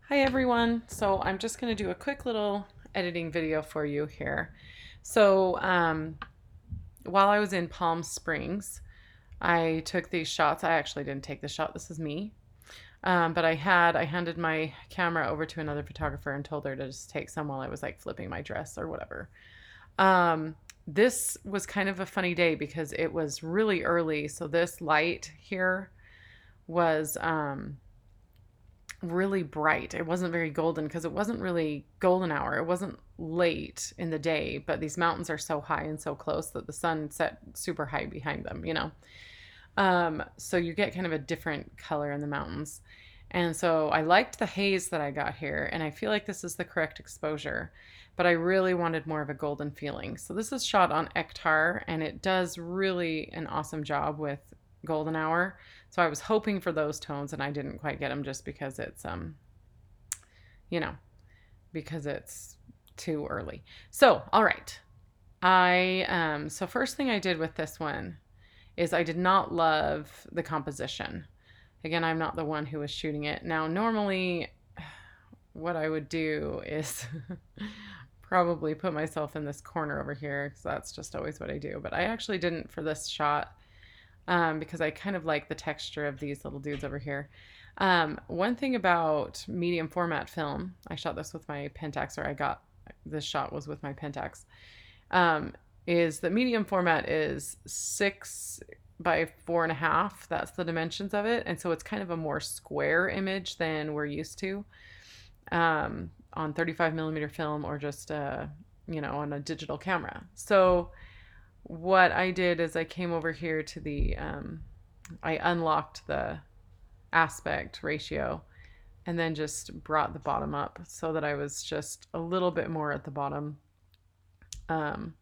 Hi everyone. So I'm just going to do a quick little editing video for you here. So while I was in Palm Springs, I took these shots. I actually didn't take the shot. This is me. But I handed my camera over to another photographer and told her to just take some while I was like flipping my dress or whatever. This was kind of a funny day because it was really early. So this light here was really bright. It wasn't very golden because it wasn't really golden hour. It wasn't late in the day, but these mountains are so high and so close that the sun set super high behind them. So you get kind of a different color in the mountains. And so I liked the haze that I got here, and I feel like this is the correct exposure, but I really wanted more of a golden feeling. So this is shot on Ektar, and it does really an awesome job with golden hour. So I was hoping for those tones, and I didn't quite get them just because you know, because it's too early. So, all right. So first thing I did with this one is I did not love the composition. Again, I'm not the one who was shooting it. Now, normally what I would do is probably put myself in this corner over here because that's just always what I do. But I actually didn't for this shot because I kind of like the texture of these little dudes over here. One thing about medium format film, I shot this with my Pentax, or I got this shot was with my Pentax, um, is that medium format is 6 by 4.5. That's the dimensions of it. And so it's kind of a more square image than we're used to on 35 millimeter film or just, on a digital camera. So what I did is I came over here to I unlocked the aspect ratio and then just brought the bottom up so that I was just a little bit more at the bottom. Um,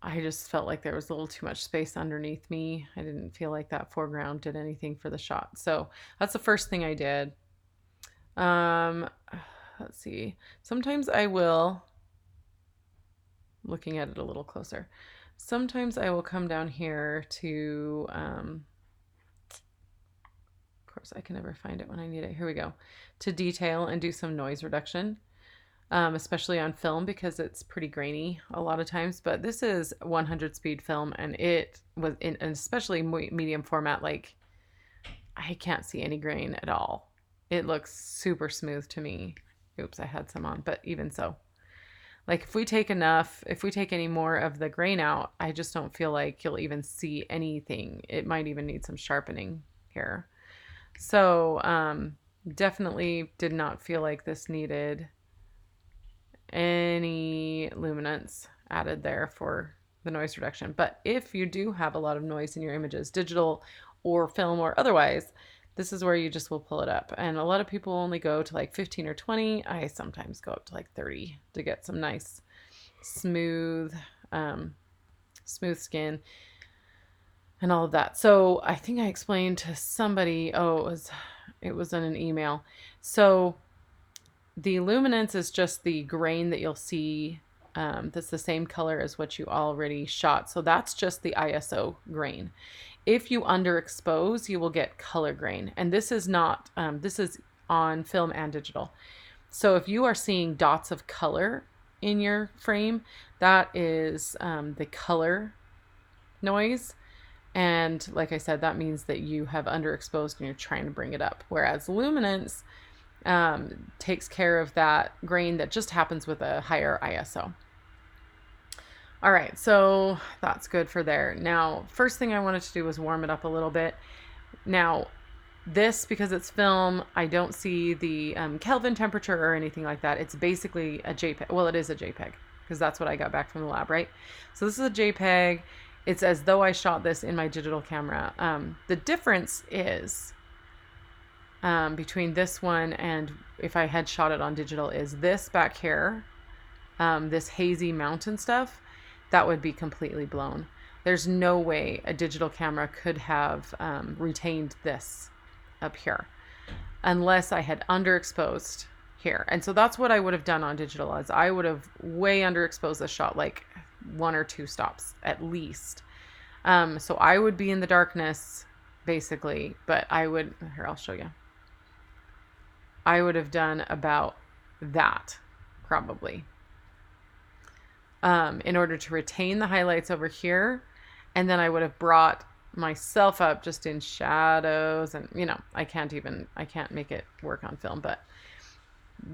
I just felt like there was a little too much space underneath me. I didn't feel like that foreground did anything for the shot. So that's the first thing I did. Um, let's see. Sometimes I will, looking at it a little closer, sometimes I will come down here to, of course, I can never find it when I need it. Here we go. To detail and do some noise reduction. Especially on film because it's pretty grainy a lot of times. But this is 100 speed film, and it was in, and especially medium format. Like I can't see any grain at all. It looks super smooth to me. Oops, I had some on, but even so, like if we take any more of the grain out, I just don't feel like you'll even see anything. It might even need some sharpening here. So definitely did not feel like this needed any luminance added there for the noise reduction. But if you do have a lot of noise in your images, digital or film or otherwise, this is where you just will pull it up. And a lot of people only go to like 15 or 20. I sometimes go up to like 30 to get some nice smooth smooth skin and all of that. So I think I explained to somebody, it was in an email. So the luminance is just the grain that you'll see that's the same color as what you already shot. So that's just the ISO grain. If you underexpose, you will get color grain. And this is not, this is on film and digital. So if you are seeing dots of color in your frame, that is the color noise. And like I said, that means that you have underexposed and you're trying to bring it up. Whereas luminance takes care of that grain that just happens with a higher ISO. All right, so that's good for there. Now, first thing I wanted to do was warm it up a little bit. Now, this, because it's film, I don't see the Kelvin temperature or anything like that. It's basically a JPEG. Well, it is a JPEG because that's what I got back from the lab, right? So this is a JPEG. It's as though I shot this in my digital camera. The difference is between this one and if I had shot it on digital is this back here, this hazy mountain stuff, that would be completely blown. There's no way a digital camera could have retained this up here unless I had underexposed here. And so that's what I would have done on digital, is I would have way underexposed the shot, like 1 or 2 stops at least. So I would be in the darkness basically, but I would, here, I'll show you. I would have done about that probably, in order to retain the highlights over here. And then I would have brought myself up just in shadows, and I can't make it work on film, but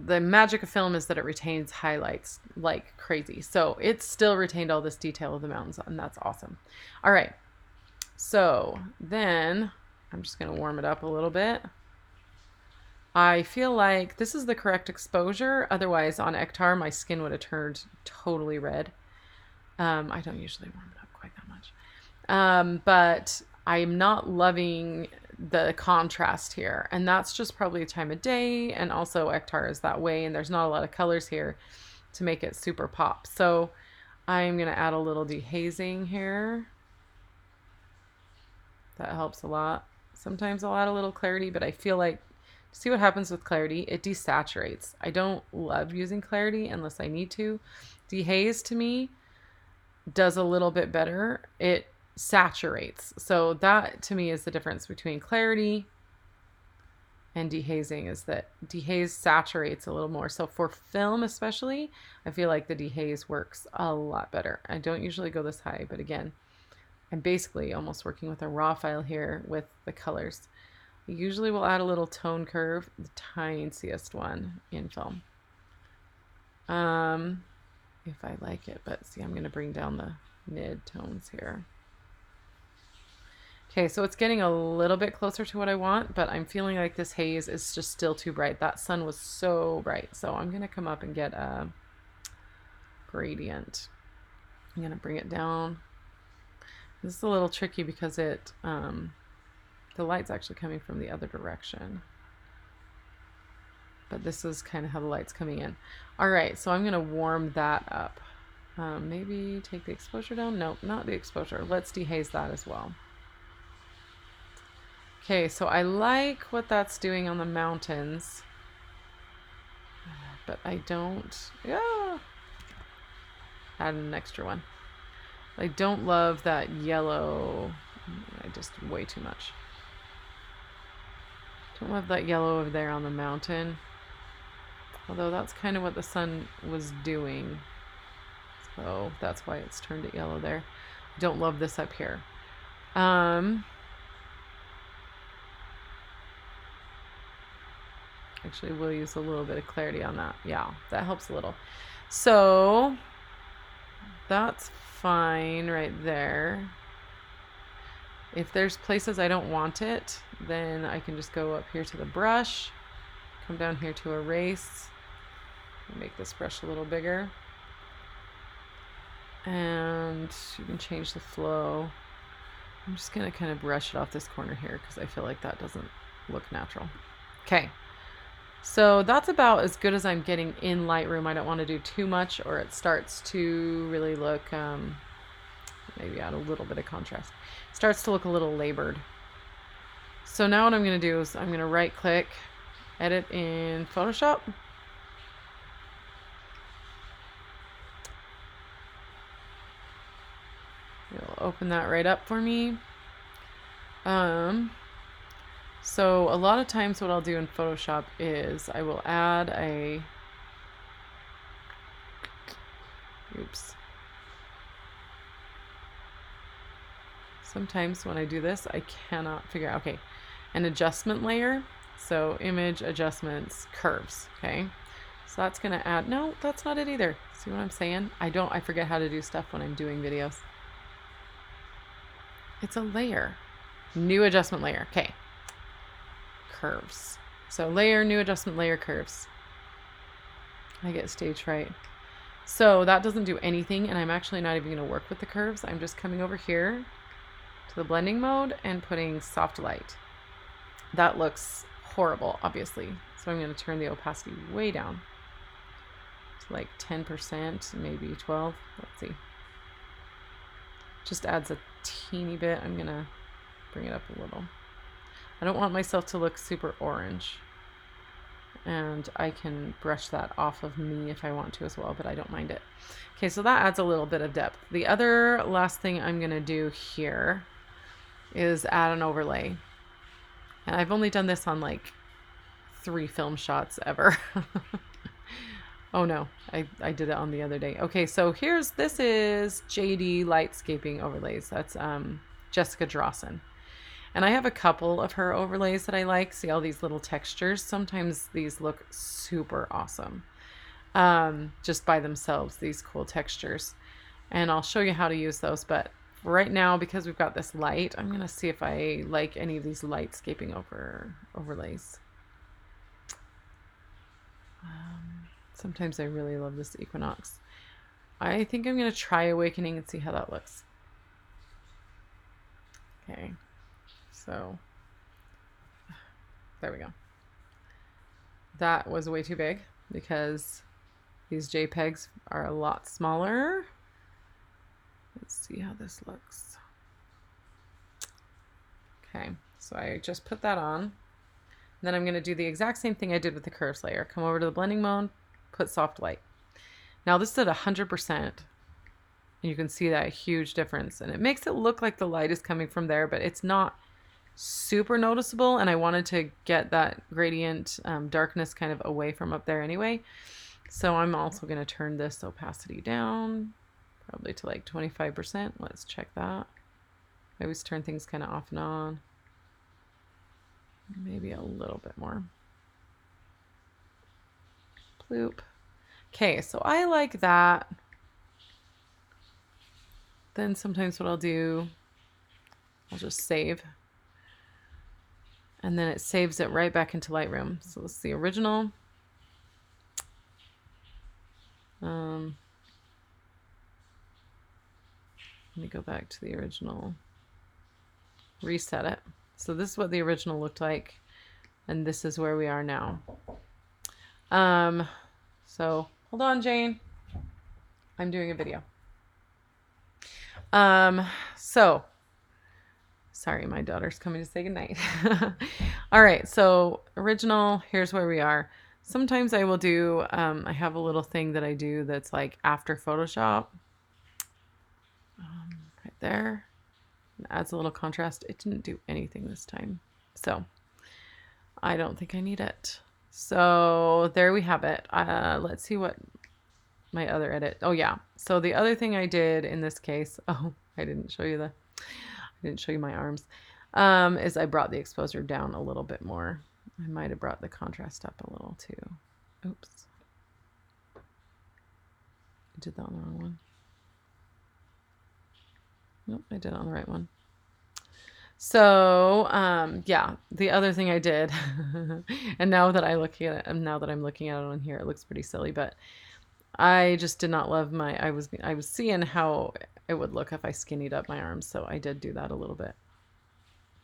the magic of film is that it retains highlights like crazy. So it still retained all this detail of the mountains, and that's awesome. All right, so then I'm just going to warm it up a little bit. I feel like this is the correct exposure. Otherwise, on Ektar, my skin would have turned totally red. I don't usually warm it up quite that much. But I'm not loving the contrast here. And that's just probably the time of day. And also Ektar is that way. And there's not a lot of colors here to make it super pop. So I'm going to add a little dehazing here. That helps a lot. Sometimes I'll add a little clarity, but I feel like, see what happens with clarity? It desaturates. I don't love using clarity unless I need to. Dehaze to me does a little bit better. It saturates. So that to me is the difference between clarity and dehazing, is that dehaze saturates a little more. So for film especially, I feel like the dehaze works a lot better. I don't usually go this high, but again, I'm basically almost working with a raw file here with the colors. I usually will add a little tone curve, the tiniest one in film. If I like it, but see, I'm going to bring down the mid tones here. Okay, so it's getting a little bit closer to what I want, but I'm feeling like this haze is just still too bright. That sun was so bright. So I'm going to come up and get a gradient. I'm going to bring it down. This is a little tricky because it, the light's actually coming from the other direction. But this is kind of how the light's coming in. All right, so I'm going to warm that up. Maybe take the exposure down. Nope, not the exposure. Let's dehaze that as well. Okay, so I like what that's doing on the mountains, but I don't, add an extra one. I don't love that yellow. I just way too much. Don't love that yellow over there on the mountain. Although that's kind of what the sun was doing. So that's why it's turned it yellow there. Don't love this up here. Actually, we'll use a little bit of clarity on that. Yeah, that helps a little. So that's fine right there. If there's places I don't want it, then I can just go up here to the brush, come down here to erase, make this brush a little bigger. And you can change the flow. I'm just going to kind of brush it off this corner here because I feel like that doesn't look natural. Okay. So that's about as good as I'm getting in Lightroom. I don't want to do too much or it starts to really look, maybe add a little bit of contrast. It starts to look a little labored. So now what I'm going to do is I'm going to right click, edit in Photoshop. It'll open that right up for me. So a lot of times what I'll do in Photoshop is I will add a, Sometimes when I do this, I cannot figure out, okay, an adjustment layer. So image adjustments, curves, okay? So that's gonna add, no, that's not it either. See what I'm saying? I forget how to do stuff when I'm doing videos. It's a layer. New adjustment layer, okay. Curves. So layer, new adjustment layer, curves. I get stage fright. So that doesn't do anything, and I'm actually not even going to work with the curves. I'm just coming over here to the blending mode and putting soft light. That looks horrible, obviously. So I'm going to turn the opacity way down to like 10%, maybe 12. Let's see. Just adds a teeny bit. I'm going to bring it up a little. I don't want myself to look super orange. And I can brush that off of me if I want to as well, but I don't mind it. Okay, so that adds a little bit of depth. The other last thing I'm gonna do here is add an overlay. And I've only done this on like 3 film shots ever. Oh no, I did it on the other day. Okay, so this is JD Lightscaping Overlays. That's Jessica Drawson. And I have a couple of her overlays that I like. See all these little textures? Sometimes these look super awesome. Just by themselves, these cool textures. And I'll show you how to use those. But right now, because we've got this light, I'm going to see if I like any of these lightscaping overlays. Sometimes I really love this equinox. I think I'm going to try Awakening and see how that looks. Okay. So, there we go. That was way too big because these JPEGs are a lot smaller. Let's see how this looks. Okay, so I just put that on. And then I'm going to do the exact same thing I did with the curves layer. Come over to the blending mode, put soft light. Now this is at 100%. And you can see that huge difference. And it makes it look like the light is coming from there, but it's not super noticeable, and I wanted to get that gradient darkness kind of away from up there anyway. So I'm also going to turn this opacity down, probably to like 25%. Let's check that. I always turn things kind of off and on. Maybe a little bit more. Bloop. Okay, so I like that. Then sometimes what I'll do, I'll just save. And then it saves it right back into Lightroom. So let's see, original. Let me go back to the original. Reset it. So this is what the original looked like. And this is where we are now. So hold on, Jane. I'm doing a video. Sorry, my daughter's coming to say goodnight. All right, so original, here's where we are. Sometimes I will do, I have a little thing that I do that's like after Photoshop. Right there. It adds a little contrast. It didn't do anything this time. So I don't think I need it. So there we have it. Let's see what my other edit. Oh yeah. So the other thing I did in this case, I didn't show you my arms, is I brought the exposure down a little bit more. I might have brought the contrast up a little too. Oops. I did that on the wrong one. Nope, I did it on the right one. So, yeah, the other thing I did, and now that I'm looking at it on here, it looks pretty silly, but I just did not love I was seeing how it would look if I skinnied up my arms, so I did do that a little bit.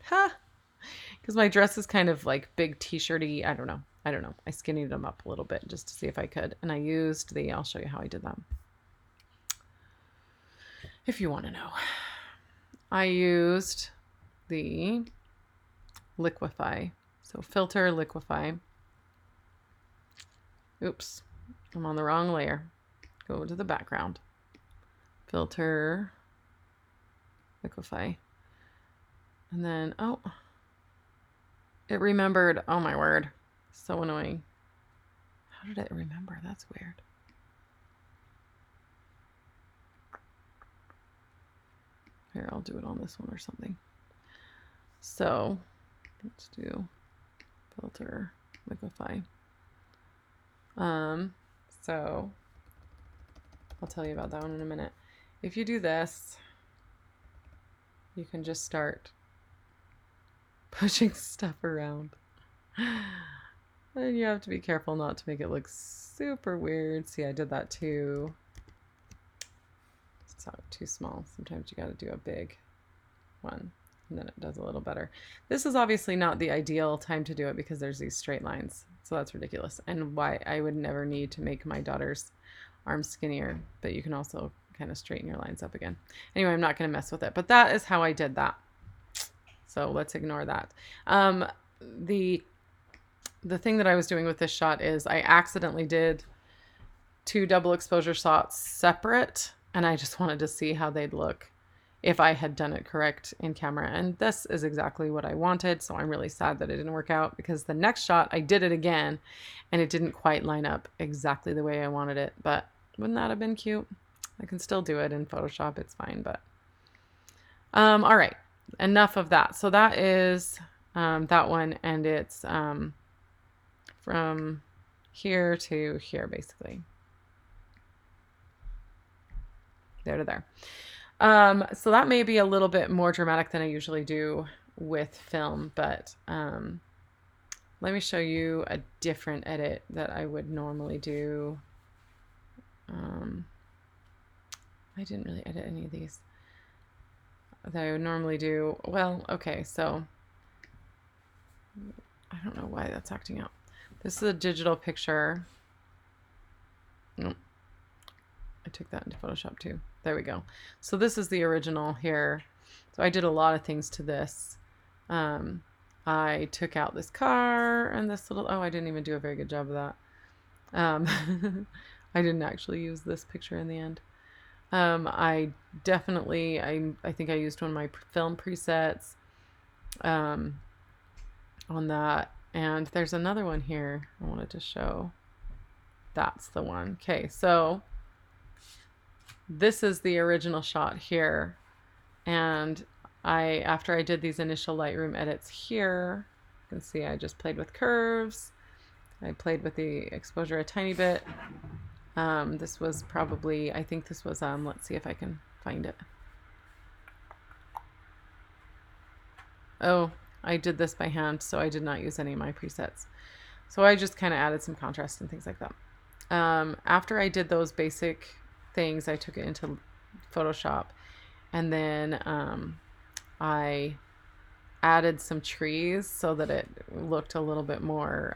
Because my dress is kind of like big t-shirty. I don't know. I skinnied them up a little bit just to see if I could. And I used I'll show you how I did that. If you want to know. I used the Liquify. So filter, Liquify. Oops. I'm on the wrong layer. Go to the background. Filter, Liquify. And then, it remembered. Oh my word. So annoying. How did it remember? That's weird. Here, I'll do it on this one or something. So let's do filter, Liquify. So I'll tell you about that one in a minute. If you do this, you can just start pushing stuff around. And you have to be careful not to make it look super weird. See, I did that too. It's not too small. Sometimes you got to do a big one, and then it does a little better. This is obviously not the ideal time to do it because there's these straight lines. So that's ridiculous. And why I would never need to make my daughter's arms skinnier, but you can also kind of straighten your lines up again. Anyway, I'm not going to mess with it, but that is how I did that. So let's ignore that. The thing that I was doing with this shot is I accidentally did 2 double exposure shots separate, and I just wanted to see how they'd look if I had done it correct in camera. And this is exactly what I wanted. So I'm really sad that it didn't work out, because the next shot I did it again and it didn't quite line up exactly the way I wanted it. But wouldn't that have been cute? I can still do it in Photoshop. It's fine. But all right, enough of that. So that is that one, and it's from here to here, basically. There to there. So that may be a little bit more dramatic than I usually do with film, but let me show you a different edit that I would normally do. I didn't really edit any of these that I would normally do. Well, okay, so I don't know why that's acting out. This is a digital picture. Nope. I took that into Photoshop too. There we go. So this is the original here. So I did a lot of things to this. I took out this car and this little, oh, I didn't even do a very good job of that. I didn't actually use this picture in the end. I definitely, I think I used one of my film presets on that. And there's another one here I wanted to show. That's the one. Okay, so this is the original shot here. And after I did these initial Lightroom edits here, you can see I just played with curves. I played with the exposure a tiny bit. This was probably, I think this was, let's see if I can find it. Oh, I did this by hand, so I did not use any of my presets. So I just kind of added some contrast and things like that. After I did those basic things, I took it into Photoshop, and then I added some trees so that it looked a little bit more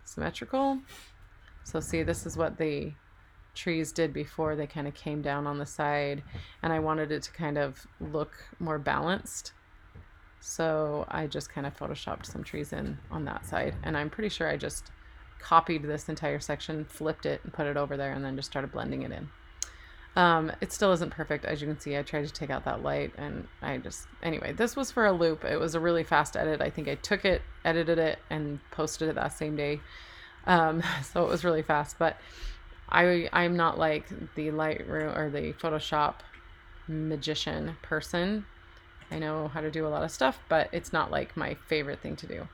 symmetrical. So see, this is what the trees did before. They kind of came down on the side, and I wanted it to kind of look more balanced. So I just kind of photoshopped some trees in on that side, and I'm pretty sure I just copied this entire section, flipped it, and put it over there, and then just started blending it in. It still isn't perfect. As you can see, I tried to take out that light, and anyway, this was for a loop. It was a really fast edit. I think I took it, edited it, and posted it that same day. So it was really fast, but I'm not like the Lightroom or the Photoshop magician person. I know how to do a lot of stuff, but it's not like my favorite thing to do.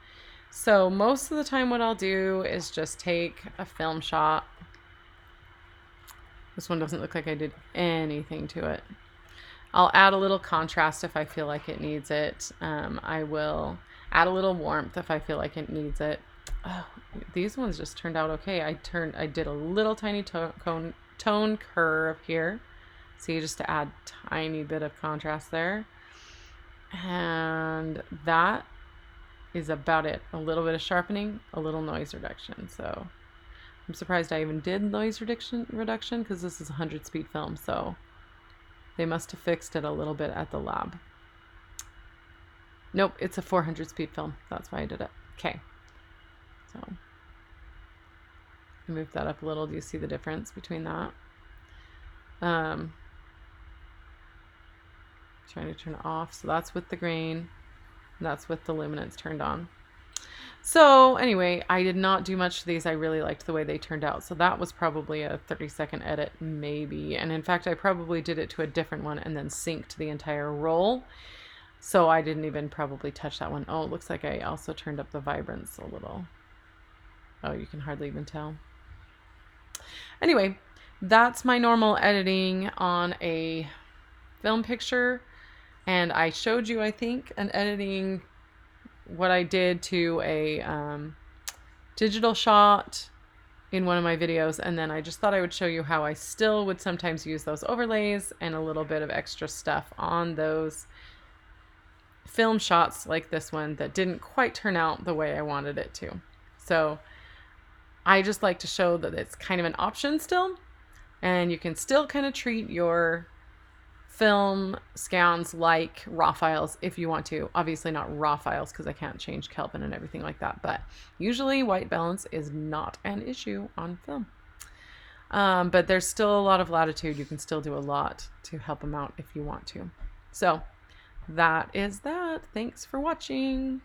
So most of the time what I'll do is just take a film shot. This one doesn't look like I did anything to it. I'll add a little contrast if I feel like it needs it. I will add a little warmth if I feel like it needs it. Oh, these ones just turned out okay. I did a little tiny tone curve here. See, just to add tiny bit of contrast there. And that is about it. A little bit of sharpening, a little noise reduction. So I'm surprised I even did noise reduction because this is 100 speed film. So they must have fixed it a little bit at the lab. Nope, it's a 400 speed film. That's why I did it. Okay. So I moved that up a little. Do you see the difference between that? Trying to turn it off. So that's with the grain. That's with the luminance turned on. So anyway, I did not do much to these. I really liked the way they turned out. So that was probably a 30-second edit, maybe. And in fact, I probably did it to a different one and then synced the entire roll. So I didn't even probably touch that one. Oh, it looks like I also turned up the vibrance a little. Oh, you can hardly even tell. Anyway, that's my normal editing on a film picture. And I showed you, I think, an editing, what I did to a digital shot in one of my videos. And then I just thought I would show you how I still would sometimes use those overlays and a little bit of extra stuff on those film shots like this one that didn't quite turn out the way I wanted it to. So I just like to show that it's kind of an option still, and you can still kind of treat your film scans like raw files if you want to. Obviously not raw files because I can't change Kelvin and everything like that, but usually white balance is not an issue on film. But there's still a lot of latitude. You can still do a lot to help them out if you want to. So that is that. Thanks for watching.